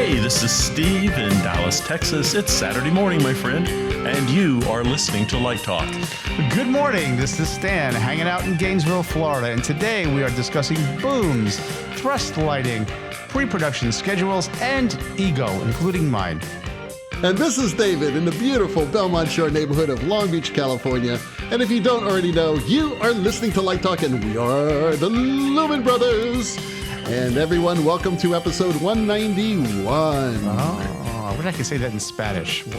Hey, this is Steve in Dallas, Texas. It's Saturday morning, my friend, and you are listening to Light Talk. Good morning. This is Stan, hanging out in Gainesville, Florida, and today we are discussing booms, thrust lighting, pre-production schedules, and ego, including mine. And this is David in the beautiful Belmont Shore neighborhood of Long Beach, California. And if you don't already know, you are listening to Light Talk, and we are the Lumen Brothers. And everyone, welcome to episode 191. Oh, I wish I could say that in Spanish. You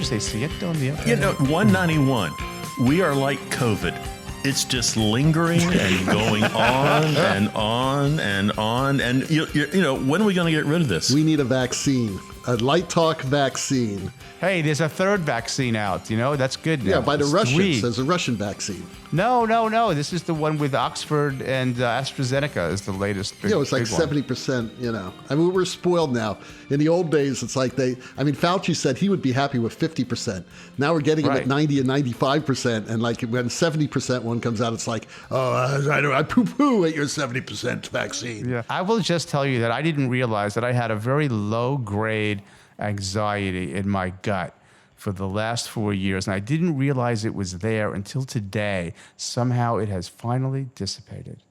say siento? You know, 191, we are like COVID. It's just lingering and going on and on and on. And, you know, when are we going to get rid of this? We need a vaccine, a Light Talk vaccine. Hey, there's a third vaccine out. You know, that's good now. Yeah, by the It's Russians. 3. There's a Russian vaccine. No. This is the one with Oxford and AstraZeneca is the latest big, Yeah, it's like big one. 70%, you know. I mean, we're spoiled now. In the old days, it's like Fauci said he would be happy with 50%. Now we're getting them at 90 and 95%. And like when 70% one comes out, it's like, oh, I poo-poo at your 70% vaccine. Yeah. I will just tell you that I didn't realize that I had a very low-grade anxiety in my gut for the last 4 years, and I didn't realize it was there until today. Somehow it has finally dissipated.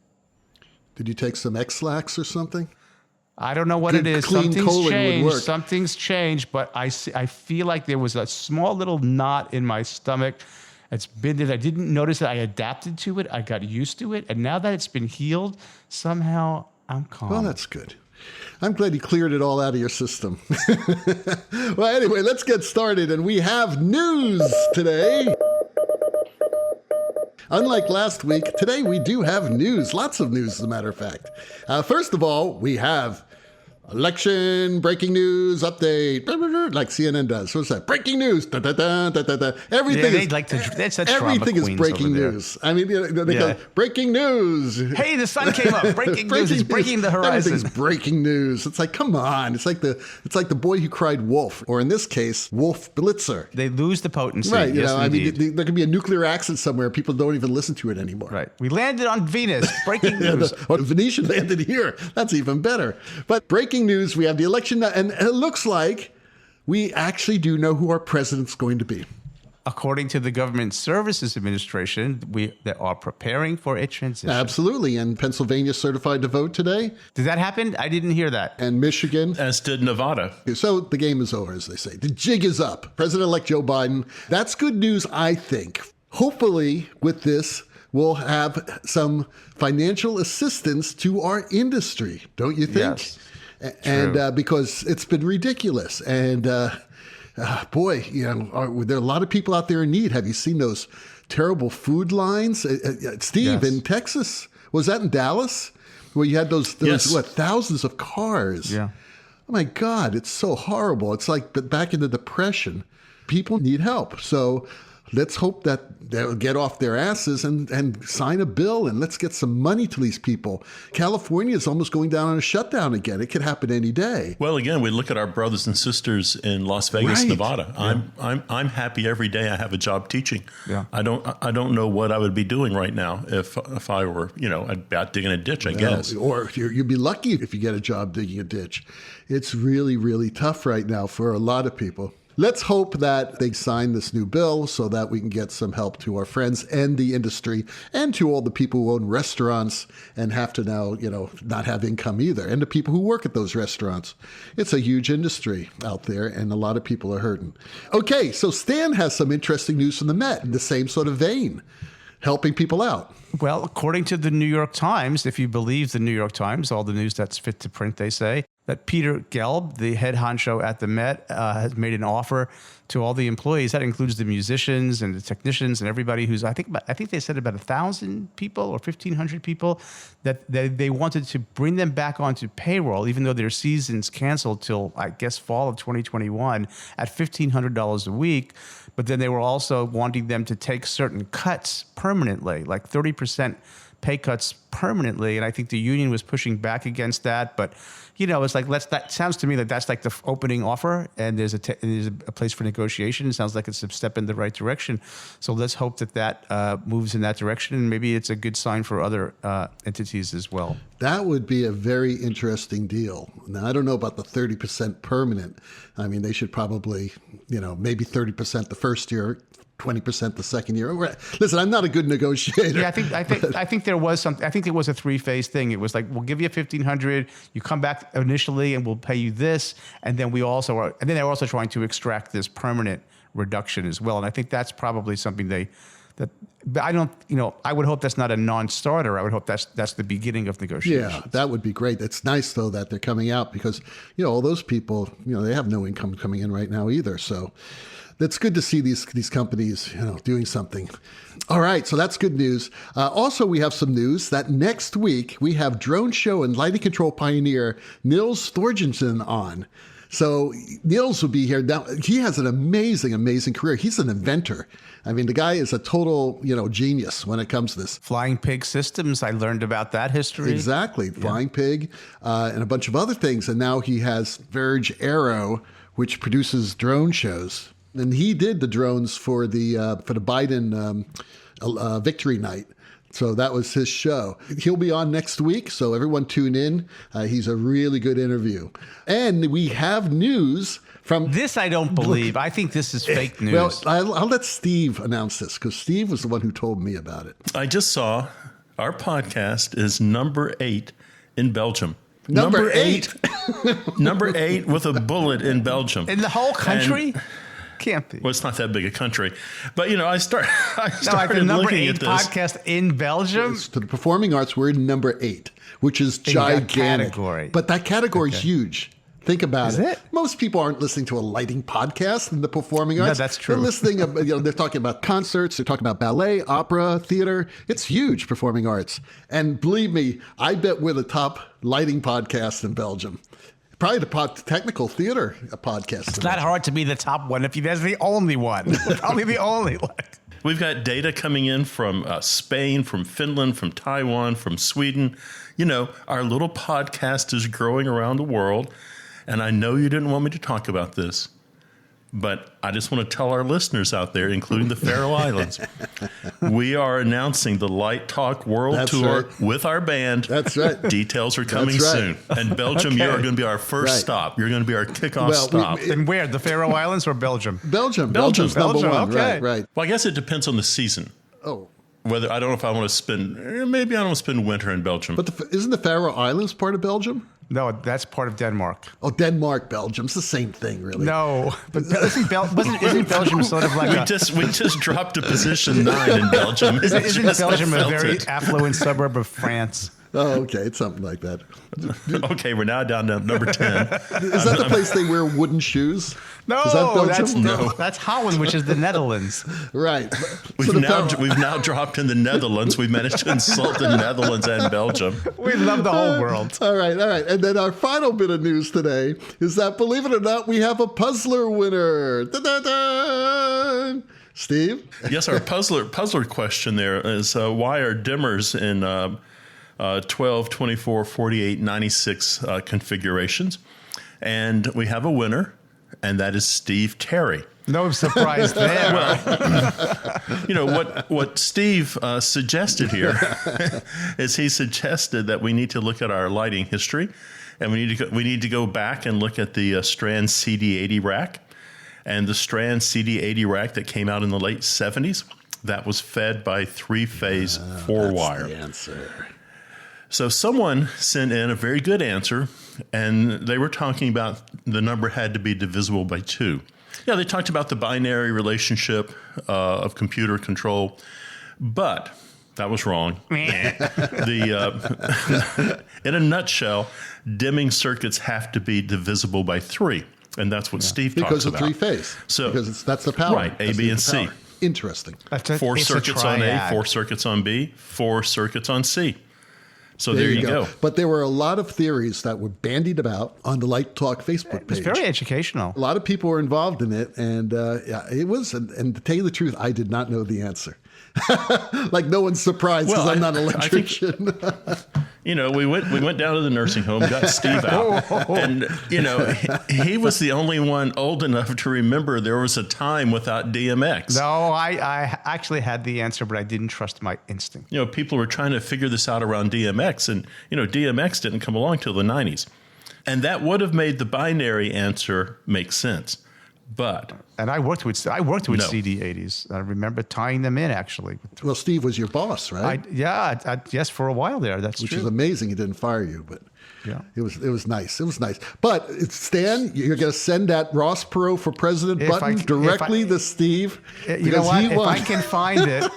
Did you take some X-Lax or something? I don't know what Good, it is. clean colon would work. Something's changed, but I feel like there was a small little knot in my stomach. It's been there. I didn't notice it. I adapted to it. I got used to it. And now that it's been healed, somehow I'm calm. Well, that's good. I'm glad you cleared it all out of your system. Well, anyway, let's get started. And we have news today. Unlike last week, today we do have news. Lots of news, as a matter of fact. First of all, we have election, breaking news, update, like CNN does. What's that? Breaking news. Da, da, da, da, da, da. Everything that's a trauma everything is queens breaking over there. news. I mean, they go, breaking news. Hey, the sun came up. Breaking news is breaking the horizon. Everything's breaking news. It's like, come on. It's like the boy who cried wolf, or in this case, Wolf Blitzer. They lose the potency. Right. Yes, I indeed. mean, there could be a nuclear accident somewhere. People don't even listen to it anymore. Right. We landed on Venus. Breaking news. The Venetian landed here. That's even better. But breaking news, we have the election, and it looks like we actually do know who our president's going to be. According to the Government Services Administration, they are preparing for a transition. Absolutely. And Pennsylvania certified to vote today. Did that happen? I didn't hear that. And Michigan. As did Nevada. So the game is over, as they say. The jig is up. President-elect Joe Biden. That's good news, I think. Hopefully, with this, we'll have some financial assistance to our industry, don't you think? Yes. And because it's been ridiculous. And boy, you know, there are a lot of people out there in need. Have you seen those terrible food lines? Steve, in Texas, was that in Dallas? Where you had those thousands of cars? Yeah. Oh my God, it's so horrible. It's like back in the Depression. People need help. So let's hope that they'll get off their asses and sign a bill, and let's get some money to these people. California is almost going down on a shutdown again. It could happen any day. Well, again, we look at our brothers and sisters in Las Vegas, Right. Nevada. Yeah. I'm happy every day I have a job teaching. Yeah. I don't know what I would be doing right now if I were, I'd be out digging a ditch, I guess. Or you'd be lucky if you get a job digging a ditch. It's really, really tough right now for a lot of people. Let's hope that they sign this new bill so that we can get some help to our friends and the industry and to all the people who own restaurants and have to now, not have income either, and the people who work at those restaurants. It's a huge industry out there, and a lot of people are hurting. Okay, so Stan has some interesting news from the Met in the same sort of vein, helping people out. Well, according to the New York Times, if you believe the New York Times, all the news that's fit to print, they say, that Peter Gelb, the head honcho at the Met, has made an offer to all the employees. That includes the musicians and the technicians and everybody who's, I think they said about 1,000 people or 1,500 people, that they wanted to bring them back onto payroll, even though their season's canceled till, I guess, fall of 2021 at $1,500 a week. But then they were also wanting them to take certain cuts permanently, like 30% pay cuts permanently. And I think the union was pushing back against that. But, it's like, that sounds to me like that's like the opening offer, and there's a place for negotiation. It sounds like it's a step in the right direction. So let's hope that moves in that direction, and maybe it's a good sign for other entities as well. That would be a very interesting deal. Now, I don't know about the 30% permanent. I mean, they should probably, maybe 30% the first year, 20% the second year. Listen, I'm not a good negotiator. Yeah, I think there was some. I think it was a 3-phase thing. It was like, we'll give you $1,500. You come back initially, and we'll pay you this, and then they're also trying to extract this permanent reduction as well. And I think that's probably something but I don't. I would hope that's not a non-starter. I would hope that's the beginning of negotiations. Yeah, that would be great. It's nice though that they're coming out, because all those people, they have no income coming in right now either. So that's good to see these companies, doing something. All right, so that's good news. Also, we have some news that next week we have drone show and lighting control pioneer Nils Thorgensen on. So Nils will be here. Now, he has an amazing, amazing career. He's an inventor. I mean, the guy is a total, genius when it comes to this. Flying Pig Systems, I learned about that history. Exactly. Flying Pig and a bunch of other things. And now he has Verge Aero, which produces drone shows. And he did the drones for the Biden victory night. So that was his show. He'll be on next week, so everyone tune in. He's a really good interview. And we have news from... This I don't believe. I think this is fake news. Well, I'll let Steve announce this, because Steve was the one who told me about it. I just saw our podcast is number 8 in Belgium. Number 8? Number 8 with a bullet in Belgium. In the whole country? Can't be. Well, it's not that big a country. But, I started number looking 8 at this. podcast in Belgium? To the performing arts, we're in number 8, which is gigantic. Category. But that category is huge. Think about it. Is it? Most people aren't listening to a lighting podcast in the performing arts. No, that's true. They're listening, they're talking about concerts, they're talking about ballet, opera, theater. It's huge, performing arts. And believe me, I bet we're the top lighting podcast in Belgium. Probably the technical theater podcast. It's not hard to be the top one if that's the only one. Probably the only one. We've got data coming in from Spain, from Finland, from Taiwan, from Sweden. Our little podcast is growing around the world. And I know you didn't want me to talk about this, but I just want to tell our listeners out there, including the Faroe Islands, we are announcing the Light Talk World Tour with our band. That's right. Details are coming soon. And Belgium, you are going to be our first stop. You're going to be our kickoff stop. And where? The Faroe Islands or Belgium? Belgium's number one. Okay. Right. Well, I guess it depends on the season. Oh. Whether I don't know if I want to spend, maybe I don't want to spend winter in Belgium. But isn't the Faroe Islands part of Belgium? No, that's part of Denmark. Oh, Denmark, Belgium. It's the same thing, really. No, but isn't Belgium sort of like we just dropped to position 9 in Belgium. Isn't Belgium a very affluent suburb of France? Oh, okay. It's something like that. Okay, we're now down to number 10. Is that the place they wear wooden shoes? No, is that Belgium? That's Holland, which is the Netherlands. Right. We've now dropped in the Netherlands. We've managed to insult the Netherlands and Belgium. We love the whole world. All right. And then our final bit of news today is that, believe it or not, we have a puzzler winner. Da-da-da! Steve? Yes, our puzzler question there is why are dimmers in 12, 24, 48, 96 configurations? And we have a winner, and that is Steve Terry. No surprise there. Well, what Steve suggested here is he suggested that we need to look at our lighting history, and we need to go back and look at the Strand CD80 rack, and the Strand CD80 rack that came out in the late 70s. That was fed by 3-phase 4-wire. That's the answer. So someone sent in a very good answer, and they were talking about the number had to be divisible by 2. Yeah, they talked about the binary relationship of computer control, but that was wrong. In a nutshell, dimming circuits have to be divisible by 3, and that's what Steve talks about. Because of 3-phase. So that's the power. Right, A, B, and C. Interesting. 4 circuits on A, 4 circuits on B, 4 circuits on C. So there you go. But there were a lot of theories that were bandied about on the Light Talk Facebook page. It's very educational. A lot of people were involved in it, and it was. And to tell you the truth, I did not know the answer. Like no one's surprised because I'm not an electrician. We went down to the nursing home, got Steve out, and he was the only one old enough to remember there was a time without DMX. No, I actually had the answer, but I didn't trust my instinct. People were trying to figure this out around DMX, and DMX didn't come along till the 90s, and that would have made the binary answer make sense. And I worked with CD80s. I remember tying them in, actually. Well, Steve was your boss, right? Yes, for a while there. That's Which true. is amazing. He didn't fire you, but it was nice. It was nice. But Stan, you're going to send that Ross Perot for president button directly to Steve. You know what? If I can find it.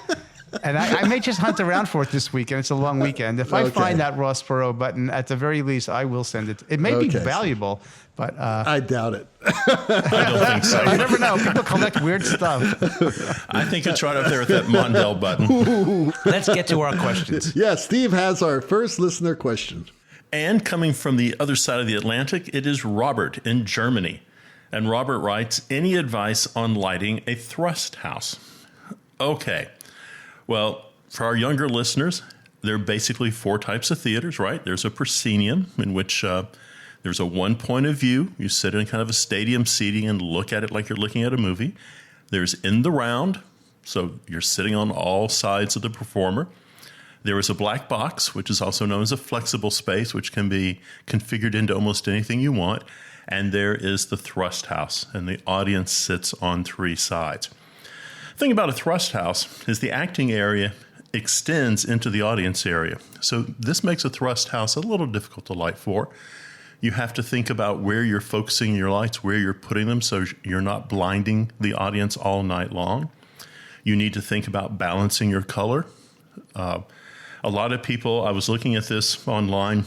And I may just hunt around for it this weekend. It's a long weekend. If I find that Ross Perot button, at the very least, I will send it. It may be valuable, but... I doubt it. I don't think so. You never know. People collect weird stuff. I think it's right up there with that Mondale button. Let's get to our questions. Yeah, Steve has our first listener question. And coming from the other side of the Atlantic, it is Robert in Germany. And Robert writes, any advice on lighting a thrust house? Okay. Well, for our younger listeners, there are basically 4 types of theaters, right? There's a proscenium, in which there's a one point of view. You sit in kind of a stadium seating and look at it like you're looking at a movie. There's in the round, so you're sitting on all sides of the performer. There is a black box, which is also known as a flexible space, which can be configured into almost anything you want. And there is the thrust house, and the audience sits on 3 sides. The thing about a thrust house is the acting area extends into the audience area. So this makes a thrust house a little difficult to light for. You have to think about where you're focusing your lights, where you're putting them so you're not blinding the audience all night long. You need to think about balancing your color. A lot of people, I was looking at this online,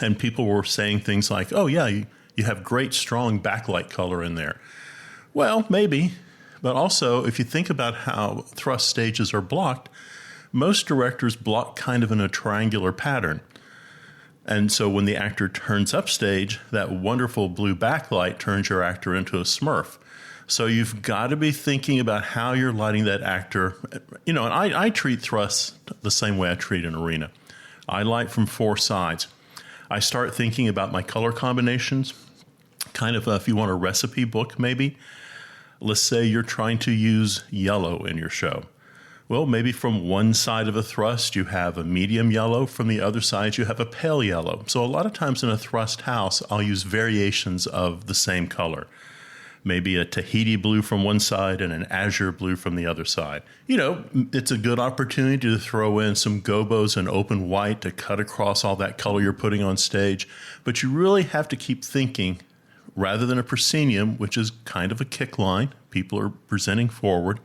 and people were saying things like, oh yeah, you have great strong backlight color in there. Well, maybe. But also, if you think about how thrust stages are blocked, most directors block kind of in a triangular pattern. And so when the actor turns upstage, that wonderful blue backlight turns your actor into a Smurf. So you've got to be thinking about how you're lighting that actor. And I treat thrusts the same way I treat an arena. I light from 4 sides. I start thinking about my color combinations, kind of if you want a recipe book maybe. Let's say you're trying to use yellow in your show. Well, maybe from one side of a thrust, you have a medium yellow. From the other side, you have a pale yellow. So a lot of times in a thrust house, I'll use variations of the same color. Maybe a Tahiti blue from one side and an azure blue from the other side. It's a good opportunity to throw in some gobos and open white to cut across all that color you're putting on stage. But you really have to keep thinking, rather than a proscenium, which is kind of a kick line, people are presenting forward,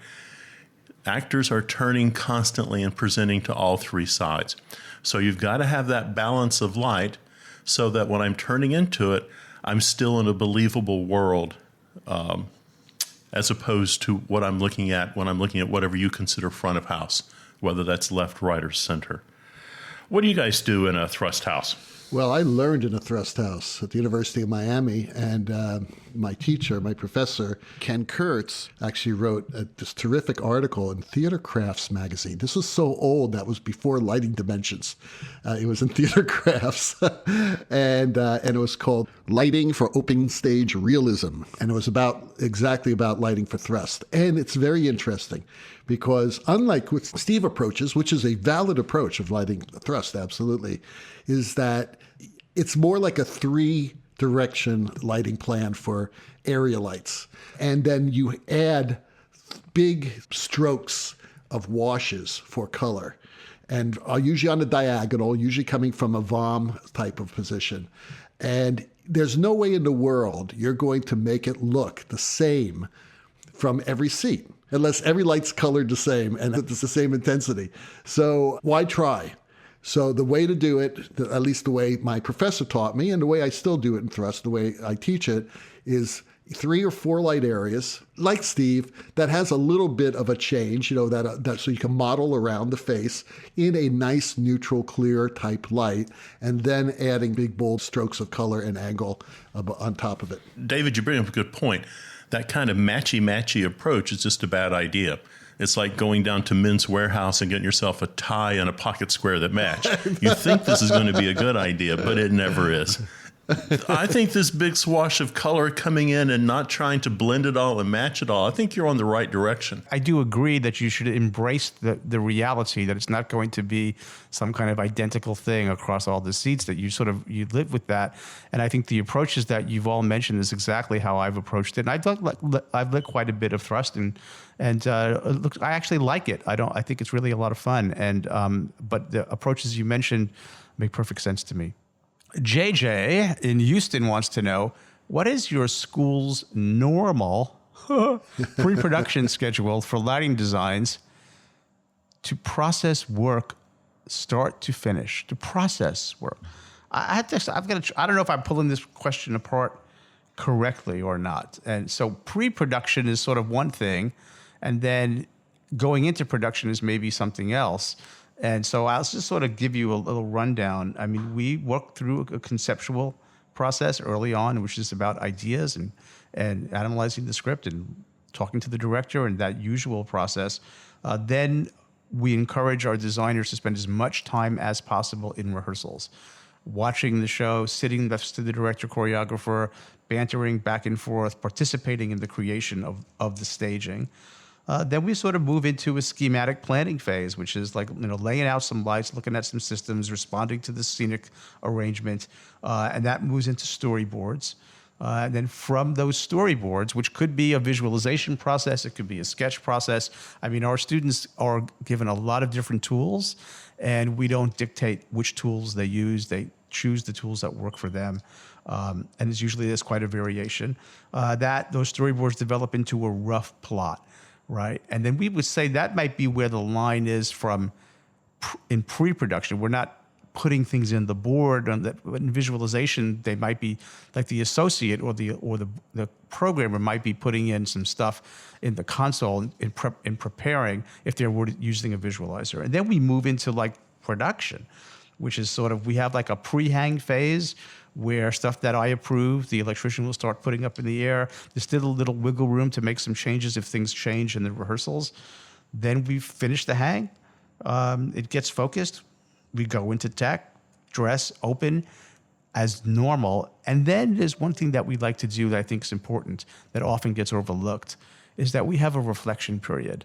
actors are turning constantly and presenting to all 3 sides. So you've got to have that balance of light so that when I'm turning into it, I'm still in a believable world, as opposed to what I'm looking at when I'm looking at whatever you consider front of house, whether that's left, right, or center. What do you guys do in a thrust house? Well, I learned in a thrust house at the University of Miami, and my teacher, my professor, Ken Kurtz, actually wrote this terrific article in Theater Crafts magazine. This was so old, that was before Lighting Dimensions. It was in Theater Crafts, and it was called Lighting for Open Stage Realism, and it was exactly about lighting for thrust. And it's very interesting, because unlike what Steve approaches, which is a valid approach of lighting thrust, absolutely, is that it's more like a 3-direction lighting plan for area lights. And then you add big strokes of washes for color. And usually on a diagonal, usually coming from a VOM type of position. And there's no way in the world you're going to make it look the same from every seat, unless every light's colored the same and it's the same intensity. So why try? So the way to do it, at least the way my professor taught me and the way I still do it in thrust, the way I teach it, is 3 or 4 light areas, like Steve, that has a little bit of a change, that so you can model around the face in a nice, neutral, clear type light, and then adding big, bold strokes of color and angle on top of it. David, you bring up a good point. That kind of matchy-matchy approach is just a bad idea. It's like going down to Men's Warehouse and getting yourself a tie and a pocket square that match. You think this is going to be a good idea, but it never is. I think this big swash of color coming in and not trying to blend it all and match it all, I think you're on the right direction. I do agree that you should embrace the reality that it's not going to be some kind of identical thing across all the seats, that you live with that. And I think the approaches that you've all mentioned is exactly how I've approached it. And I've lit quite a bit of thrust, and I actually like it. I think it's really a lot of fun. And but the approaches you mentioned make perfect sense to me. JJ in Houston wants to know, what is your school's normal pre-production schedule for lighting designs to process work start to finish? To process work. I don't know if I'm pulling this question apart correctly or not. And so pre-production is sort of one thing, and then going into production is maybe something else. And so I'll just sort of give you a little rundown. I mean, we work through a conceptual process early on, which is about ideas and analyzing the script and talking to the director and that usual process. Then we encourage our designers to spend as much time as possible in rehearsals, watching the show, sitting next to the director, choreographer, bantering back and forth, participating in the creation of the staging. Then we sort of move into a schematic planning phase, which is like, laying out some lights, looking at some systems, responding to the scenic arrangement, and that moves into storyboards. And then from those storyboards, which could be a visualization process, it could be a sketch process. I mean, our students are given a lot of different tools, and we don't dictate which tools they use. They choose the tools that work for them. And there's quite a variation. Those storyboards develop into a rough plot. Right. And then we would say that might be where the line is from in pre-production. We're not putting things in the board. In visualization, they might be like the associate or the programmer might be putting in some stuff in the console in preparing if they were using a visualizer. And then we move into like production, which is sort of, we have like a pre-hang phase where stuff that I approve, the electrician will start putting up in the air. There's still a little wiggle room to make some changes if things change in the rehearsals. Then we finish the hang. It gets focused. We go into tech, dress, open as normal. And then there's one thing that we like to do that I think is important that often gets overlooked, is that we have a reflection period.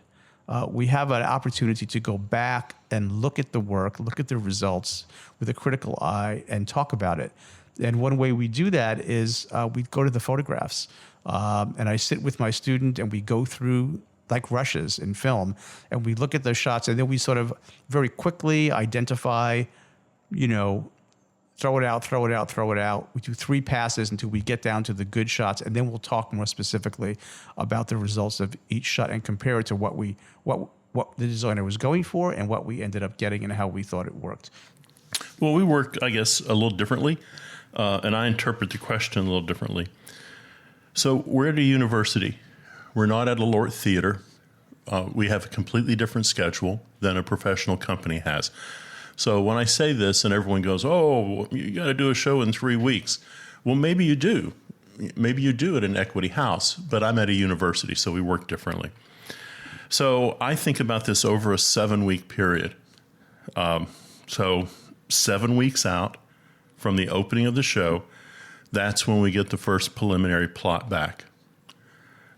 We have an opportunity to go back and look at the work, look at the results with a critical eye and talk about it. And one way we do that is we go to the photographs, and I sit with my student and we go through like rushes in film, and we look at those shots, and then we sort of very quickly identify, throw it out, throw it out, throw it out. We do 3 passes until we get down to the good shots, and then we'll talk more specifically about the results of each shot and compare it to what the designer was going for and what we ended up getting and how we thought it worked. Well, we work, I guess, a little differently, and I interpret the question a little differently. So we're at a university. We're not at a Lort Theater. We have a completely different schedule than a professional company has. So when I say this and everyone goes, oh, you got to do a show in 3 weeks. Well, maybe you do. Maybe you do at an equity house, but I'm at a university, so we work differently. So I think about this over a 7-week period. So 7 weeks out from the opening of the show, that's when we get the first preliminary plot back.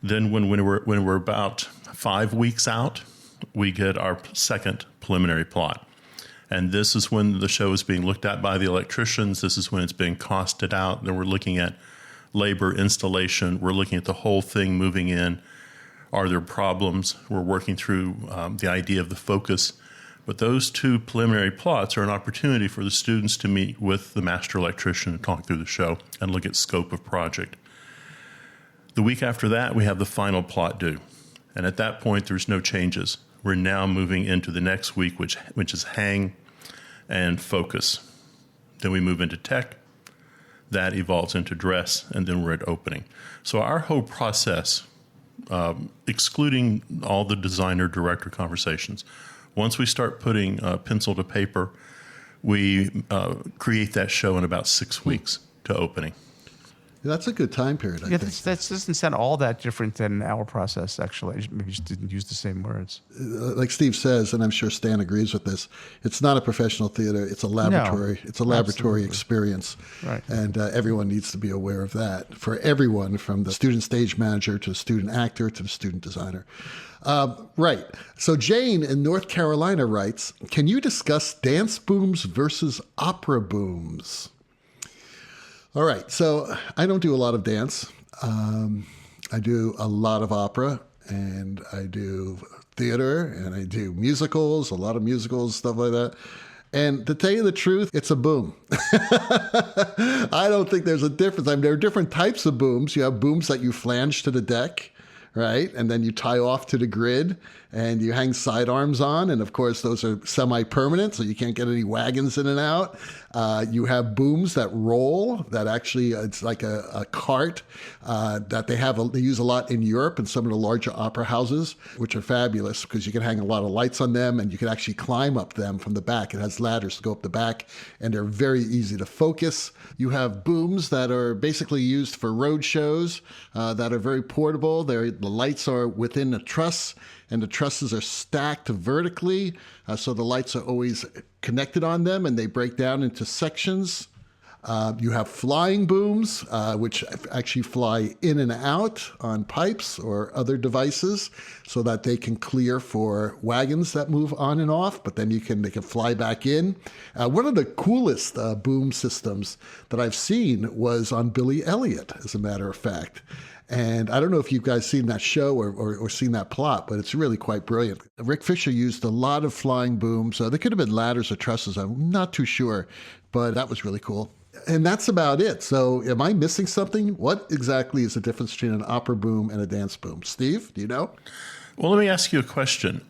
Then when we're about 5 weeks out, we get our second preliminary plot. And this is when the show is being looked at by the electricians. This is when it's being costed out. Then we're looking at labor, installation. We're looking at the whole thing moving in. Are there problems? We're working through the idea of the focus. But those 2 preliminary plots are an opportunity for the students to meet with the master electrician and talk through the show and look at scope of project. The week after that, we have the final plot due. And at that point, there's no changes. We're now moving into the next week, which is hang. and focus. Then we move into tech. That evolves into dress, and then we're at opening. So our whole process, excluding all the designer-director conversations, once we start putting pencil to paper, we create that show in about 6 weeks to opening. That's a good time period, I think. That doesn't sound all that different than our process, actually. Maybe just didn't use the same words. Like Steve says, and I'm sure Stan agrees with this, it's not a professional theater. It's a laboratory. No, it's a laboratory absolutely. Experience. Right. And everyone needs to be aware of that. For everyone, from the student stage manager to the student actor to the student designer. Right. So Jane in North Carolina writes, can you discuss dance booms versus opera booms? All right, so I don't do a lot of dance. I do a lot of opera, and I do theater, and I do musicals, a lot of musicals, stuff like that. And to tell you the truth, it's a boom. I don't think there's a difference. I mean, there are different types of booms. You have booms that you flange to the deck, right? And then you tie off to the grid and you hang sidearms on. And of course, those are semi-permanent, so you can't get any wagons in and out. You have booms that roll, that actually, it's like a cart that they use a lot in Europe and some of the larger opera houses, which are fabulous because you can hang a lot of lights on them and you can actually climb up them from the back. It has ladders to go up the back and they're very easy to focus. You have booms that are basically used for road shows that are very portable. The lights are within a truss, and the trusses are stacked vertically, so the lights are always connected on them, and they break down into sections. You have flying booms, which actually fly in and out on pipes or other devices so that they can clear for wagons that move on and off, but then they can fly back in. One of the coolest boom systems that I've seen was on Billy Elliot, as a matter of fact. And I don't know if you guys seen that show or seen that plot, but it's really quite brilliant. Rick Fisher used a lot of flying booms. There could have been ladders or trusses. I'm not too sure, but that was really cool. And that's about it. So am I missing something? What exactly is the difference between an opera boom and a dance boom? Steve, do you know? Well, let me ask you a question,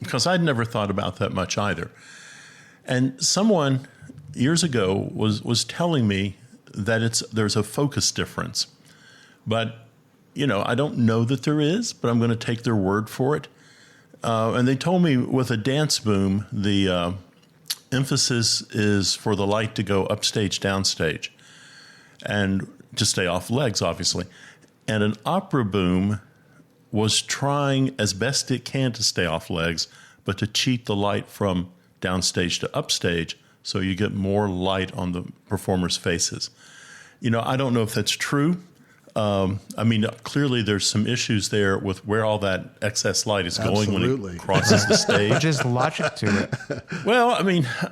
because I'd never thought about that much either. And someone years ago was telling me that there's a focus difference. But, I don't know that there is, but I'm going to take their word for it. And they told me with a dance boom, the emphasis is for the light to go upstage, downstage, and to stay off legs, obviously. And an opera boom was trying as best it can to stay off legs, but to cheat the light from downstage to upstage so you get more light on the performers' faces. I don't know if that's true. Clearly there's some issues there with where all that excess light is going when it crosses the stage. There's logic to it. Well,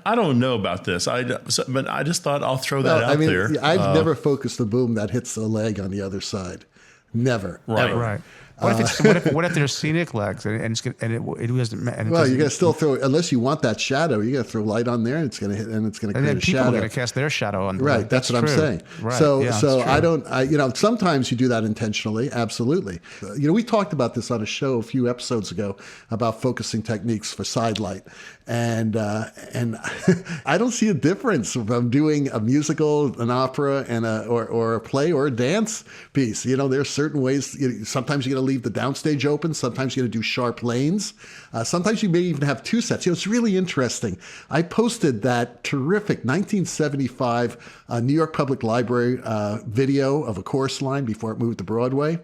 I don't know about this. But I just thought I'll throw that out there. I've never focused a boom that hits the leg on the other side. Never. Right. Ever. Right. What if there's scenic legs and it wasn't? Well, you got to still throw, unless you want that shadow, you got to throw light on there, and it's going to hit, and it's going to create a shadow. And then people are going to cast their shadow on. Right, that's what I'm saying. Right. So Yeah, sometimes you do that intentionally. Absolutely. We talked about this on a show a few episodes ago about focusing techniques for side light, and I don't see a difference from doing a musical, an opera, and or a play or a dance piece. There's certain ways. Sometimes you're going to leave the downstage open. Sometimes you're going to do sharp lanes. Sometimes you may even have two sets. It's really interesting. I posted that terrific 1975 New York Public Library video of a chorus line before it moved to Broadway.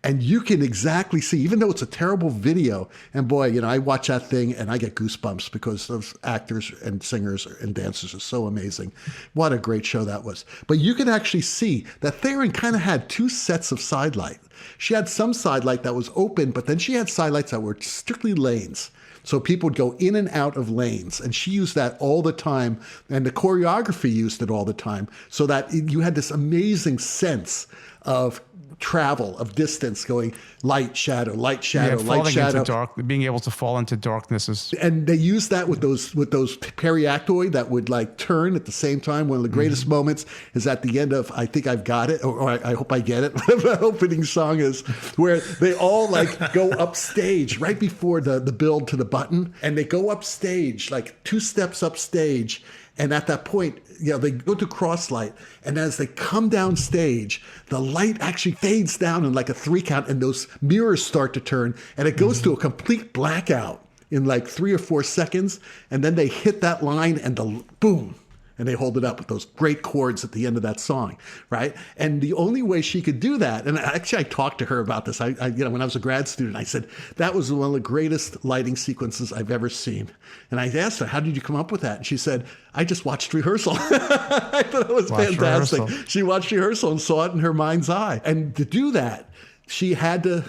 And you can exactly see, even though it's a terrible video, and boy, I watch that thing and I get goosebumps because those actors and singers and dancers are so amazing. What a great show that was. But you can actually see that Theron kind of had two sets of side light. She had some side light that was open, but then she had side lights that were strictly lanes. So people would go in and out of lanes, and she used that all the time, and the choreography used it all the time, so that you had this amazing sense of travel, of distance, going light, shadow, light, shadow, light, falling shadow. into dark, being able to fall into darkness is. And they use that with those periactoi that would like turn at the same time. One of the greatest moments is at the end of I Think I've Got It, or I Hope I Get It, whatever the opening song is, where they all like go upstage right before the build to the button, and they go upstage like 2 steps upstage. And at that point, they go to cross light. And as they come down stage, the light actually fades down in like a 3 count, and those mirrors start to turn, and it goes to a complete blackout in like 3 or 4 seconds. And then they hit that line, and boom. And they hold it up with those great chords at the end of that song, right? And the only way she could do that, and actually I talked to her about this. I when I was a grad student, I said, that was one of the greatest lighting sequences I've ever seen. And I asked her, how did you come up with that? And she said, I just watched rehearsal. I thought it was fantastic. Rehearsal. She watched rehearsal and saw it in her mind's eye. And to do that, she had to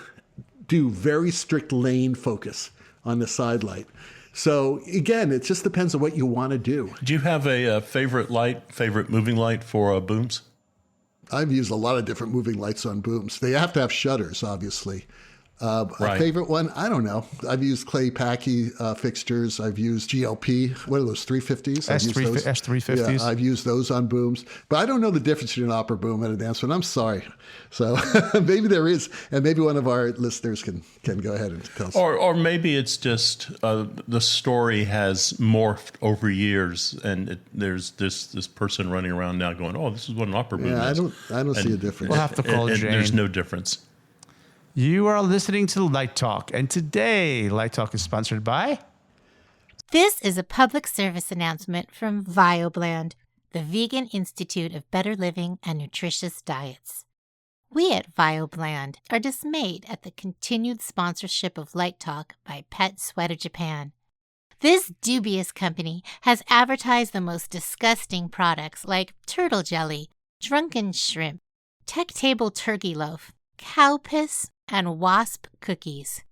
do very strict lane focus on the side light. So again, it just depends on what you want to do. Do you have a favorite moving light for booms? I've used a lot of different moving lights on booms. They have to have shutters, obviously. Right. A favorite one, I don't know. I've used Clay Packy fixtures. I've used GLP. What are those, 350s? S350s? Yeah, I've used those on booms. But I don't know the difference between an opera boom and a dance one. I'm sorry. So maybe there is, and maybe one of our listeners can go ahead and tell us. Or maybe it's just the story has morphed over years, and there's this person running around now going, "Oh, this is what an opera boom is." I don't see a difference. We'll have to call Jane. There's no difference. You are listening to Light Talk, and today Light Talk is sponsored by. This is a public service announcement from VioBland, the Vegan Institute of Better Living and Nutritious Diets. We at VioBland are dismayed at the continued sponsorship of Light Talk by Pet Sweater Japan. This dubious company has advertised the most disgusting products like turtle jelly, drunken shrimp, tech table turkey loaf, cow piss, and wasp cookies.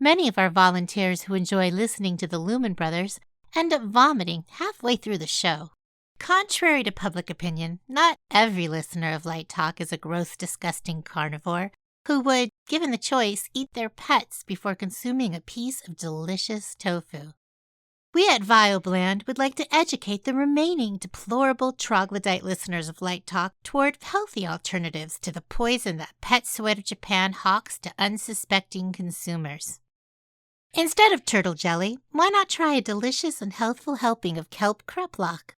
Many of our volunteers who enjoy listening to the Lumen Brothers end up vomiting halfway through the show. Contrary to public opinion, not every listener of Light Talk is a gross, disgusting carnivore who would, given the choice, eat their pets before consuming a piece of delicious tofu. We at VioBland would like to educate the remaining deplorable troglodyte listeners of Light Talk toward healthy alternatives to the poison that Pet Sweater Japan hawks to unsuspecting consumers. Instead of turtle jelly, why not try a delicious and healthful helping of kelp kreplach?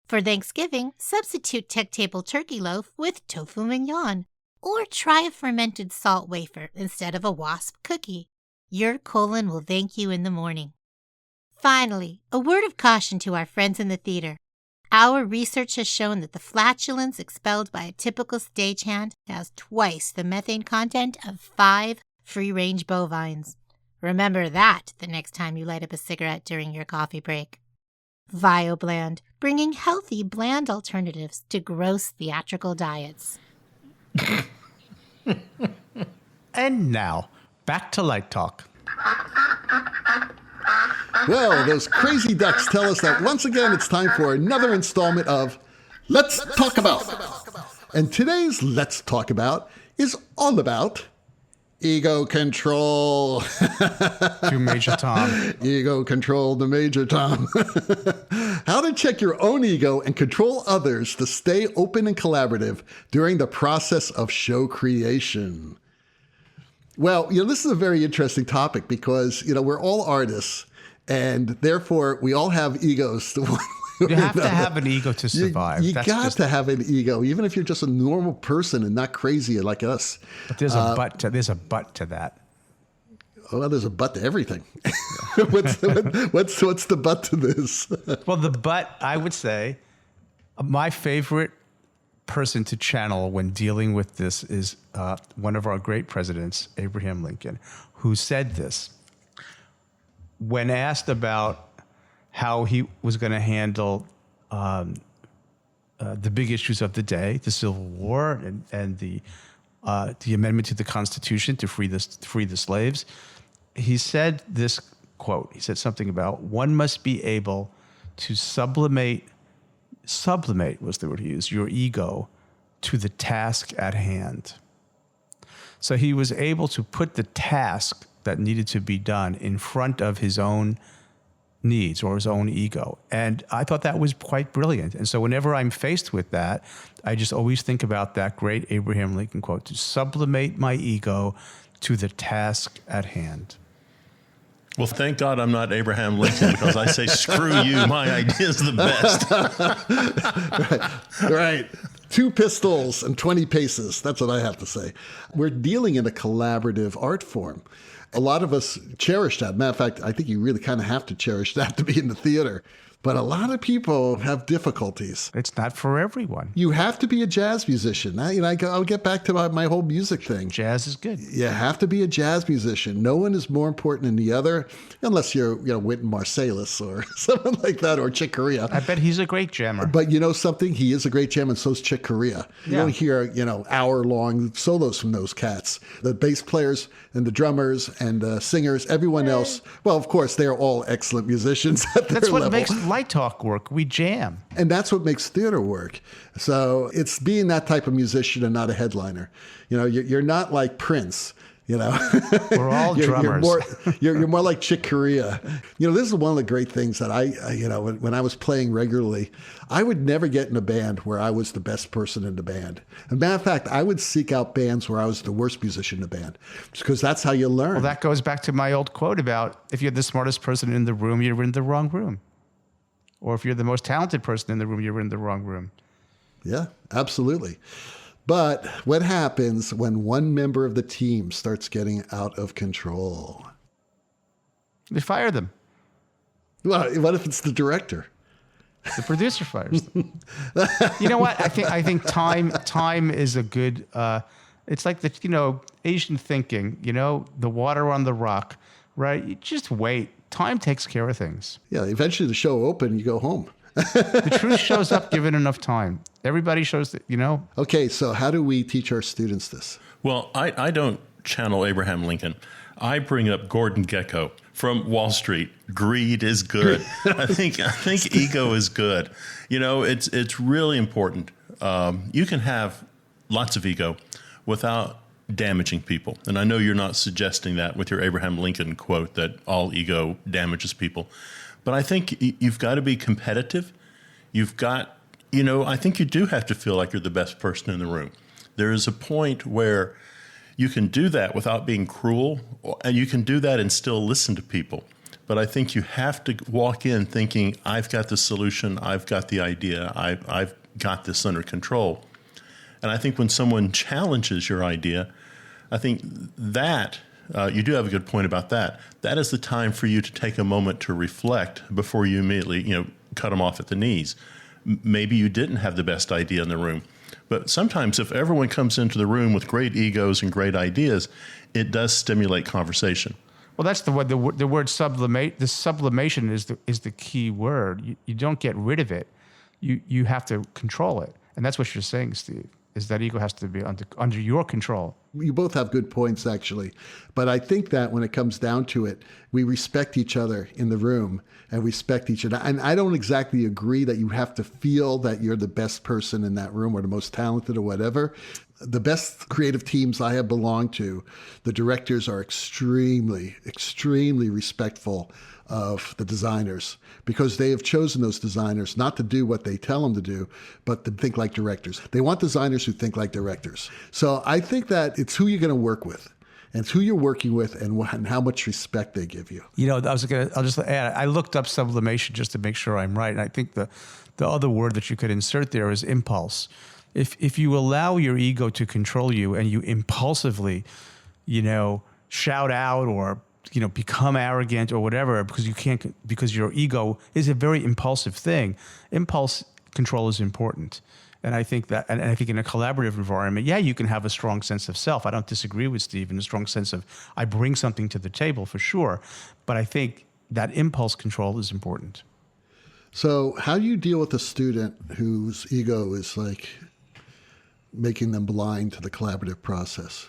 For Thanksgiving, substitute tech table turkey loaf with tofu mignon, or try a fermented salt wafer instead of a wasp cookie. Your colon will thank you in the morning. Finally, a word of caution to our friends in the theater. Our research has shown that the flatulence expelled by a typical stagehand has twice the methane content of 5 free-range bovines. Remember that the next time you light up a cigarette during your coffee break. VioBland, bringing healthy, bland alternatives to gross theatrical diets. And now, back to Light Talk. Well, those crazy ducks tell us that once again it's time for another installment of Let's Talk About. And today's Let's Talk About is all about ego control. To Major Tom. Ego control to Major Tom. How to check your own ego and control others to stay open and collaborative during the process of show creation. Well, this is a very interesting topic because, we're all artists and therefore we all have egos. You have to have an ego to survive. You got to have an ego, even if you're just a normal person and not crazy like us. But there's a but to that. Well, there's a but to everything. What's the but to this? Well, the but, I would say, my favorite person to channel when dealing with this is one of our great presidents, Abraham Lincoln, who said this when asked about how he was going to handle the big issues of the day, the Civil War and the amendment to the Constitution to free the slaves. He said this quote. He said something about one must be able to sublimate was the word he used, your ego to the task at hand. So he was able to put the task that needed to be done in front of his own needs or his own ego. And I thought that was quite brilliant. And so whenever I'm faced with that, I just always think about that great Abraham Lincoln quote, to sublimate my ego to the task at hand. Well, thank God I'm not Abraham Lincoln, because I say, screw you, my idea's the best. Right. 2 pistols and 20 paces. That's what I have to say. We're dealing in a collaborative art form. A lot of us cherish that. Matter of fact, I think you really kind of have to cherish that to be in the theater. But a lot of people have difficulties. It's not for everyone. You have to be a jazz musician. I'll get back to my whole music thing. Jazz is good. You have to be a jazz musician. No one is more important than the other, unless you're, Wynton Marsalis or someone like that, or Chick Corea. I bet he's a great jammer. But you know something? He is a great jammer, and so is Chick Corea. You don't hear, hour-long solos from those cats. The bass players and the drummers and the singers, everyone else, well, of course, they're all excellent musicians at their level. That's what makes Light Talk work. We jam. And that's what makes theater work. So it's being that type of musician and not a headliner. You're not like Prince. We're all drummers. You're more like Chick Corea. This is one of the great things that when I was playing regularly, I would never get in a band where I was the best person in the band. As a matter of fact, I would seek out bands where I was the worst musician in the band, because that's how you learn. Well, that goes back to my old quote about, if you're the smartest person in the room, you're in the wrong room. Or if you're the most talented person in the room, you're in the wrong room. Yeah, absolutely. But what happens when one member of the team starts getting out of control? They fire them. Well, what if it's the director? The producer fires them. You know what? I think time is a good. It's like the Asian thinking. The water on the rock, right? You just wait. Time takes care of things. Yeah, eventually the show open, you go home. The truth shows up given enough time. Everybody shows that, Okay, so how do we teach our students this? Well, I don't channel Abraham Lincoln. I bring up Gordon Gekko from Wall Street. Greed is good. I think ego is good. It's really important. You can have lots of ego without damaging people. And I know you're not suggesting that with your Abraham Lincoln quote that all ego damages people. But I think you've got to be competitive. You've got, I think you do have to feel like you're the best person in the room. There is a point where you can do that without being cruel, and you can do that and still listen to people. But I think you have to walk in thinking, I've got the solution, I've got the idea, I've got this under control. And I think when someone challenges your idea, I think that you do have a good point about that. That is the time for you to take a moment to reflect before you immediately, cut them off at the knees. Maybe you didn't have the best idea in the room. But sometimes if everyone comes into the room with great egos and great ideas, it does stimulate conversation. Well, that's the word sublimate. The sublimation is the key word. You don't get rid of it. You have to control it. And that's what you're saying, Steve, is that ego has to be under your control. You both have good points, actually. But I think that when it comes down to it, we respect each other in the room and respect each other. And I don't exactly agree that you have to feel that you're the best person in that room or the most talented or whatever. The best creative teams I have belonged to, the directors are extremely, extremely respectful of the designers, because they have chosen those designers not to do what they tell them to do, but to think like directors. They want designers who think like directors. So I think that it's who you're going to work with, and it's who you're working with, and how much respect they give you. I'll just add, I looked up sublimation just to make sure I'm right. And I think the other word that you could insert there is impulse. If you allow your ego to control you and you impulsively, shout out or become arrogant or whatever, because your ego is a very impulsive thing. Impulse control is important. And I think and I think in a collaborative environment, you can have a strong sense of self. I don't disagree with Steve in a strong sense of I bring something to the table for sure. But I think that impulse control is important. So how do you deal with a student whose ego is like making them blind to the collaborative process?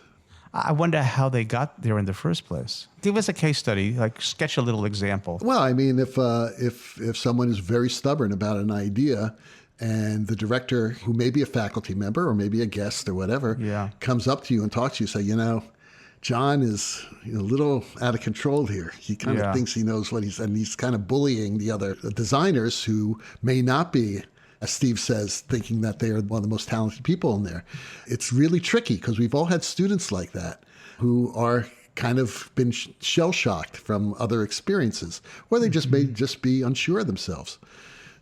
I wonder how they got there in the first place. Give us a case study, like sketch a little example. Well, I mean, if someone is very stubborn about an idea and the director, who may be a faculty member or maybe a guest or whatever, comes up to you and talks to you, say, John is a little out of control here. He kind of thinks he knows what he's kind of bullying the other designers who may not be, as Steve says, thinking that they are one of the most talented people in there. It's really tricky because we've all had students like that who are kind of been shell-shocked from other experiences, or they just may just be unsure of themselves.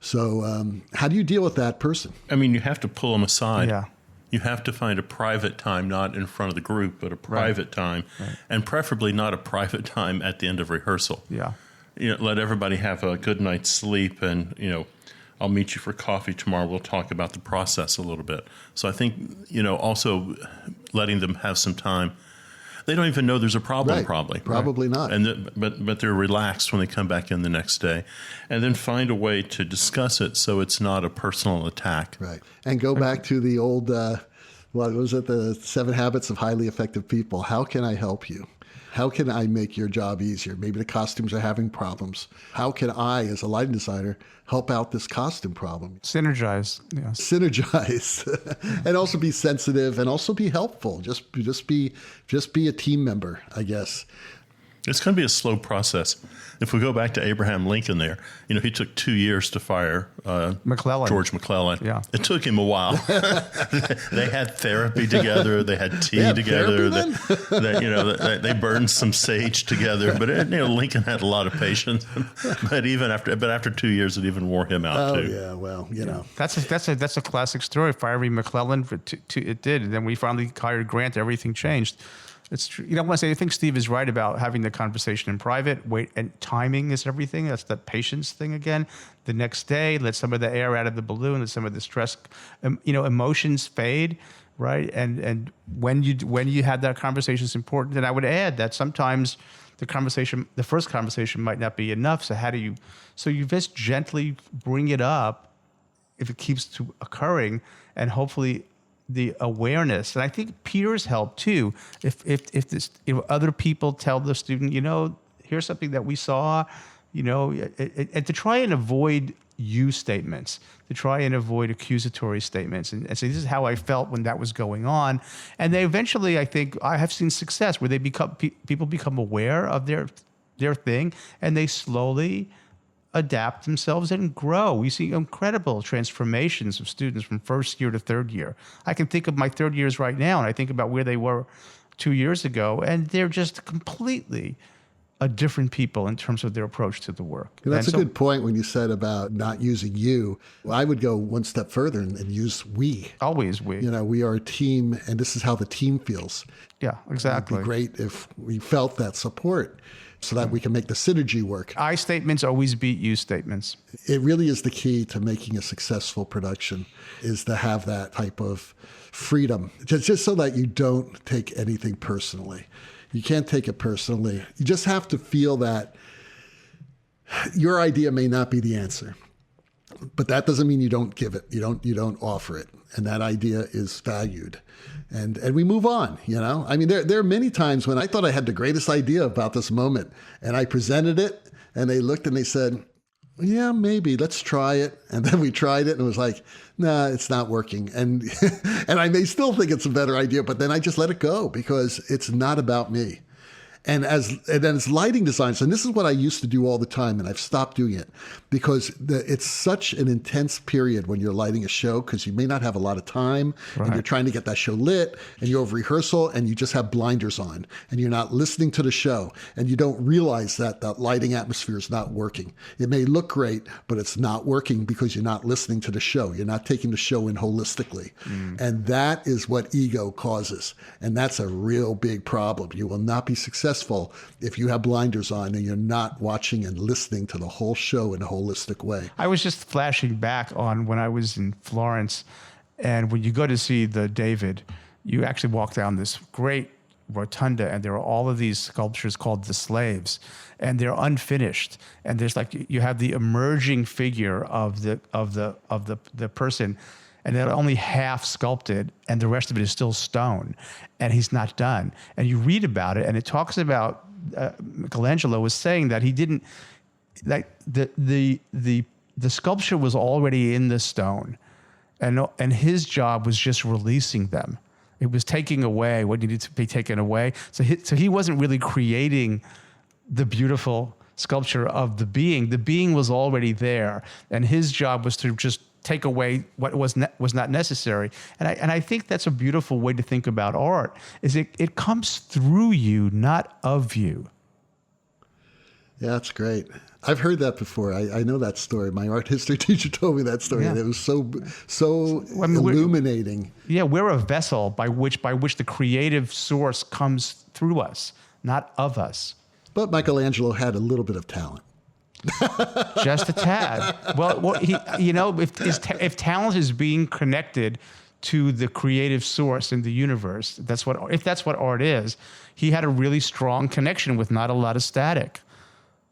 So how do you deal with that person? I mean, you have to pull them aside. Yeah. You have to find a private time, not in front of the group, but a private time, and preferably not a private time at the end of rehearsal. Yeah. Let everybody have a good night's sleep, and, I'll meet you for coffee tomorrow. We'll talk about the process a little bit. So I think, also letting them have some time. They don't even know there's a problem, probably. Probably not. But they're relaxed when they come back in the next day. And then find a way to discuss it so it's not a personal attack. Right. And go back to the old, what was it, the 7 Habits of Highly Effective People. How can I help you? How can I make your job easier? Maybe the costumes are having problems. How can I, as a lighting designer, help out this costume problem? Synergize. Yeah. Synergize. And also be sensitive and also be helpful. Just be a team member, I guess. It's going to be a slow process. If we go back to Abraham Lincoln there, he took 2 years to fire George McClellan. Yeah. It took him a while. They had therapy together. They had tea together. They burned some sage together. But Lincoln had a lot of patience. But after 2 years, it even wore him out too. Oh yeah, well, That's a classic story. Firing McClellan, it did, and then we finally hired Grant. Everything changed. It's true. I think Steve is right about having the conversation in private. Wait, and timing is everything. That's the patience thing again. The next day, let some of the air out of the balloon, let some of the stress, emotions fade, right? And when you have that conversation, it's important. And I would add that sometimes the first conversation might not be enough. So you just gently bring it up if it keeps to occurring, and hopefully the awareness. And I think peers help too. If other people tell the student, here's something that we saw, and to try and avoid you statements, to try and avoid accusatory statements, and say, this is how I felt when that was going on. And they eventually, I think, I have seen success where people become aware of their thing, and they slowly adapt themselves and grow. We see incredible transformations of students from first year to third year. I can think of my third years right now, and I think about where they were 2 years ago, and they're just completely a different people in terms of their approach to the work. That's a good point when you said about not using you. Well, I would go one step further and use we. Always we. We are a team, and this is how the team feels. Yeah, exactly. It would be great if we felt that support, so that we can make the synergy work. I statements always beat you statements. It really is the key to making a successful production, is to have that type of freedom, just so that you don't take anything personally. You can't take it personally. You just have to feel that your idea may not be the answer, but that doesn't mean you don't give it. You don't offer it, and that idea is valued. And we move on, I mean, there are many times when I thought I had the greatest idea about this moment, and I presented it, and they looked and they said, yeah, maybe, let's try it. And then we tried it, and it was like, nah, it's not working. And and I may still think it's a better idea, but then I just let it go because it's not about me. And then as lighting designers, and this is what I used to do all the time, and I've stopped doing it because it's such an intense period when you're lighting a show, because you may not have a lot of time, and you're trying to get that show lit, and you're over rehearsal, and you just have blinders on, and you're not listening to the show, and you don't realize that that lighting atmosphere is not working. It may look great, but it's not working because you're not listening to the show. You're not taking the show in holistically. And that is what ego causes. And that's a real big problem. You will not be successful if you have blinders on and you're not watching and listening to the whole show in a holistic way. I was just flashing back on when I was in Florence, and when you go to see the David, you actually walk down this great rotunda, and there are all of these sculptures called the slaves, and they're unfinished. And there's you have the emerging figure of the person, and they're only half sculpted, and the rest of it is still stone, and he's not done. And you read about it, and it talks about Michelangelo was saying that he didn't, like the sculpture was already in the stone, And his job was just releasing them. It was taking away what needed to be taken away. So he wasn't really creating the beautiful sculpture of the being. The being was already there, and his job was to just take away what was not necessary. And I think that's a beautiful way to think about art. Is it comes through you, not of you. Yeah, that's great. I've heard that before. I know that story. My art history teacher told me that story, and it was so illuminating. We're a vessel by which the creative source comes through us, not of us. But Michelangelo had a little bit of talent. Just a tad. Well, if talent is being connected to the creative source in the universe, if that's what art is, he had a really strong connection with not a lot of static.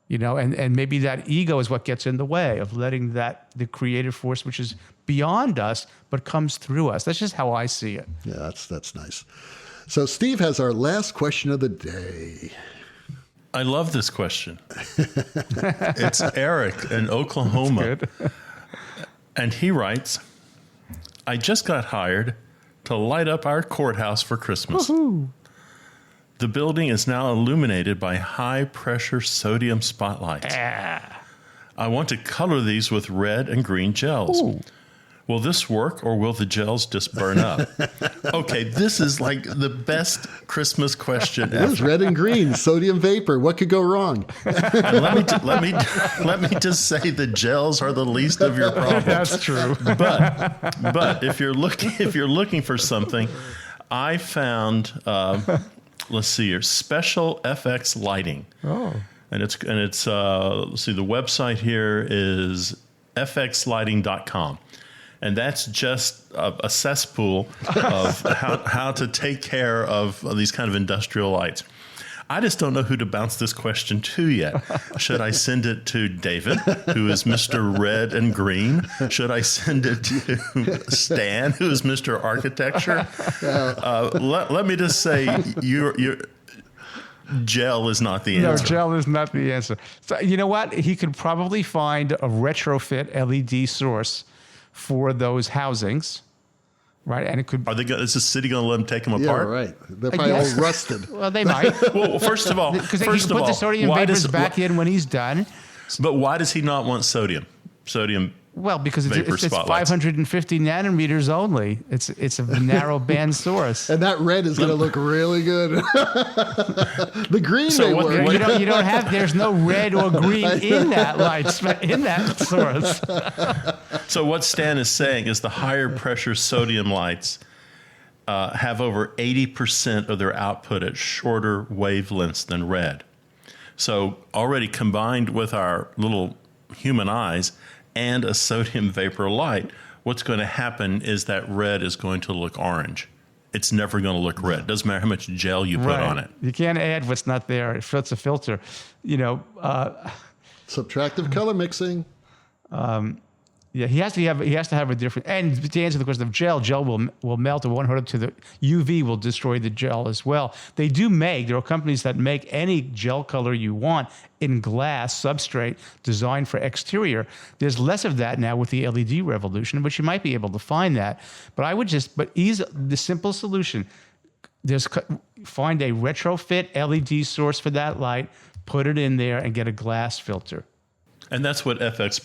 And maybe that ego is what gets in the way of letting the creative force, which is beyond us, but comes through us. That's just how I see it. Yeah, that's nice. So Steve has our last question of the day. I love this question. It's Eric in Oklahoma. That's good. And he writes, I just got hired to light up our courthouse for Christmas. Woohoo. The building is now illuminated by high-pressure sodium spotlights. I want to color these with red and green gels. Ooh. Will this work, or will the gels just burn up? Okay, this is like the best Christmas question ever. It is red and green, sodium vapor. What could go wrong? And let me just say the gels are the least of your problems. That's true. But if you're looking for something, I found. Let's see here, Special FX Lighting. Oh. And it's let's see, the website here is fxlighting.com. And that's just a cesspool of how to take care of these kind of industrial lights. I just don't know who to bounce this question to yet. Should I send it to David, who is Mr. Red and Green? Should I send it to Stan, who is Mr. Architecture? Let me just say, your gel is not the answer. No, gel is not the answer. So you know what? He could probably find a retrofit LED source for those housings. Right, and it could. Is the city going to let them take them apart? Yeah, right. They're probably all rusted. Well, they might. Well, first of all, because he can put the sodium vapors back in when he's done. But why does he not want sodium? Well, because it's 550 nanometers only. It's a narrow band source. And that red is going to look really good. The green may work. You don't have. There's no red or green in that light in that source. So what Stan is saying is the higher pressure sodium lights have over 80% of their output at shorter wavelengths than red. So already combined with our little human eyes and a sodium vapor light, what's going to happen is that red is going to look orange. It's never going to look red. Doesn't matter how much gel you put on it. You can't add what's not there. It's a filter. Subtractive color mixing. Yeah, he has to have a different. And to answer the question of gel will melt, and 100 to the UV will destroy the gel as well. There are companies that make any gel color you want in glass substrate designed for exterior. There's less of that now with the LED revolution, but you might be able to find that. But the simple solution, find a retrofit LED source for that light, put it in there, and get a glass filter. And that's what FX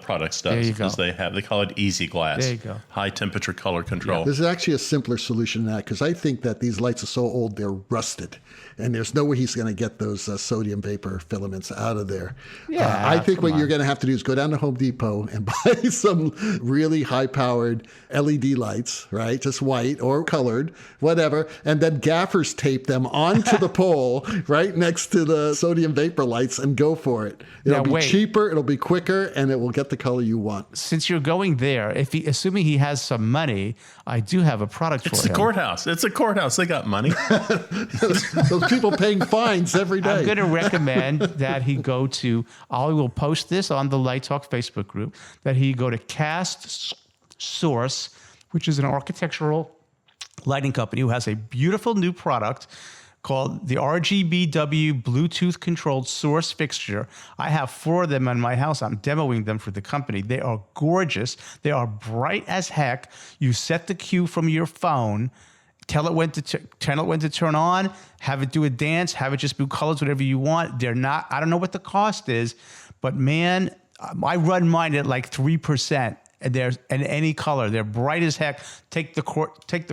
Products does. Because they call it Easy Glass. There you go. High temperature color control. Yeah. There's actually a simpler solution than that, because I think that these lights are so old they're rusted, and there's no way he's going to get those sodium vapor filaments out of there. Yeah, I think what you're going to have to do is go down to Home Depot and buy some really high-powered LED lights, right? Just white or colored, whatever, and then gaffers tape them onto the pole right next to the sodium vapor lights and go for it. It'll be cheaper, it'll be quicker, and it will get the color you want. Since you're going there, assuming he has some money, I do have a product for him. It's the courthouse. It's a courthouse. They got money. Those people paying fines every day. I'm going to recommend that he go to, I will post this on the Light Talk Facebook group, that he go to Cast Source, which is an architectural lighting company who has a beautiful new product called the RGBW Bluetooth controlled source fixture. I have 4 of them in my house. I'm demoing them for the company. They are gorgeous. They are bright as heck. You set the cue from your phone, tell it when to turn on, have it do a dance, have it just do colors, whatever you want. They're not, I don't know what the cost is, but man, I run mine at like 3%. And they're in any color. They're bright as heck. It'll take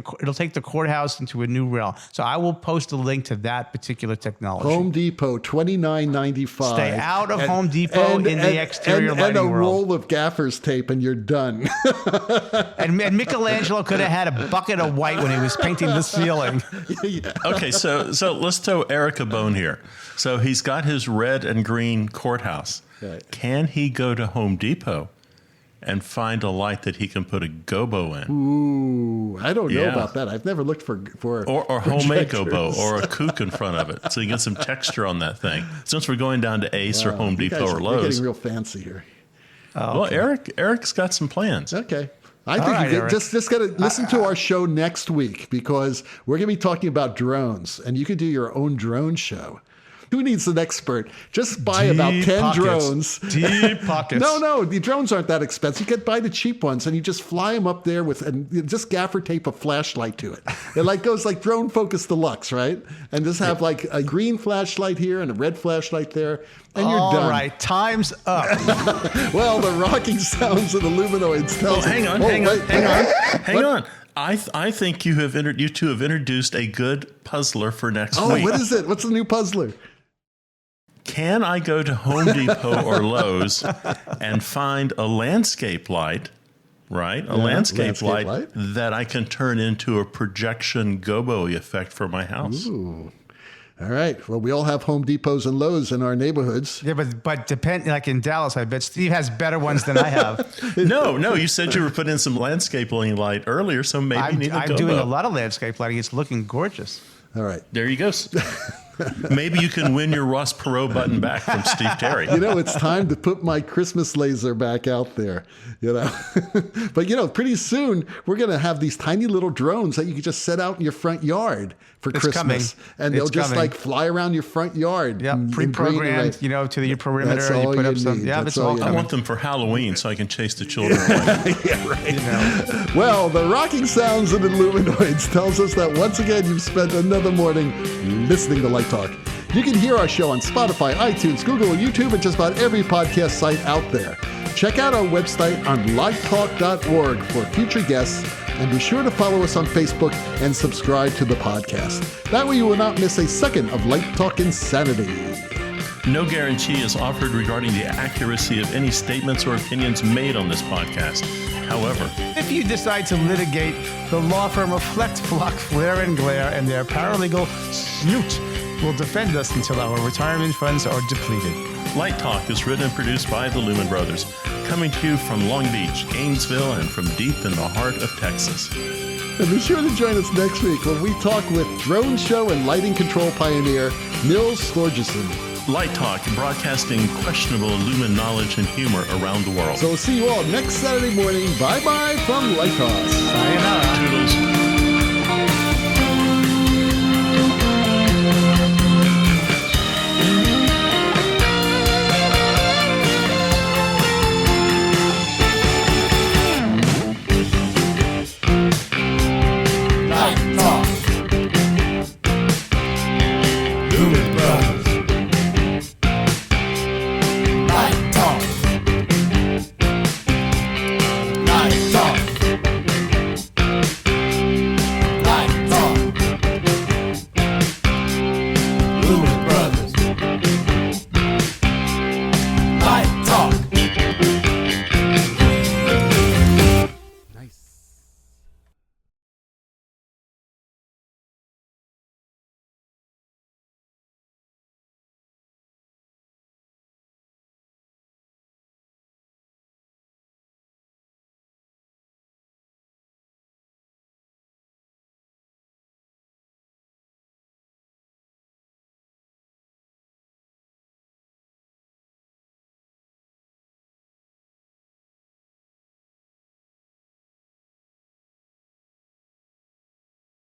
the courthouse into a new realm. So I will post a link to that particular technology. Home Depot, $29.95. Stay out of Home Depot in the exterior lighting world. And a world. roll of gaffer's tape, and you're done. and Michelangelo could have had a bucket of white when he was painting the ceiling. Yeah. Okay, so let's throw Eric a bone here. So he's got his red and green courthouse. Right. Can he go to Home Depot and find a light that he can put a gobo in? Ooh, I don't know about that. I've never looked for or homemade gobo or a kook in front of it, so you get some texture on that thing. Since we're going down to Ace or Home Depot or Lowe's, we're getting real fancy here. Oh, okay. Well, Eric's got some plans. Okay. I think you just got to listen to our show next week, because we're going to be talking about drones, and you can do your own drone show. Who needs an expert? Just buy about 10 drones. Deep pockets. No, the drones aren't that expensive. You can buy the cheap ones, and you just fly them up there and just gaffer tape a flashlight to it. It like goes like Drone Focus Deluxe, right? And just have like a green flashlight here and a red flashlight there, and you're done. All right, time's up. Well, the rocking sounds of the luminoids tell us. Hang on. I think you two have introduced a good puzzler for next week. Oh, what is it? What's the new puzzler? Can I go to Home Depot or Lowe's and find a landscape light, right? A landscape light that I can turn into a projection gobo effect for my house. Ooh. All right. Well, we all have Home Depots and Lowe's in our neighborhoods. Yeah, but like in Dallas, I bet Steve has better ones than I have. No, you said you were putting in some landscape light earlier, so maybe you need a gobo. I'm doing a lot of landscape lighting. It's looking gorgeous. All right. There you go. Maybe you can win your Ross Perot button back from Steve Terry. It's time to put my Christmas laser back out there, But, pretty soon we're going to have these tiny little drones that you can just set out in your front yard for Christmas. And they'll just like fly around your front yard. Yeah, pre-programmed, to your perimeter. That's all you put you up some. need. Yeah, that's all you I want them for Halloween so I can chase the children away. Yeah, right. Well, the rocking sounds of the luminoids tells us that once again you've spent another morning listening to Light Talk. You can hear our show on Spotify, iTunes, Google, YouTube, and just about every podcast site out there. Check out our website on lighttalk.org for future guests, and be sure to follow us on Facebook and subscribe to the podcast. That way you will not miss a second of Light Talk insanity. No guarantee is offered regarding the accuracy of any statements or opinions made on this podcast. However, if you decide to litigate, the law firm of Flex, Flock, Flare, and Glare and their paralegal Snoot will defend us until our retirement funds are depleted. Light Talk is written and produced by the Lumen Brothers, coming to you from Long Beach, Gainesville, and from deep in the heart of Texas. And be sure to join us next week when we talk with drone show and lighting control pioneer Nils Storgeson. Light Talk, broadcasting questionable Lumen knowledge and humor around the world. So we'll see you all next Saturday morning. Bye-bye from Light Talk. Sayonara. Toodles.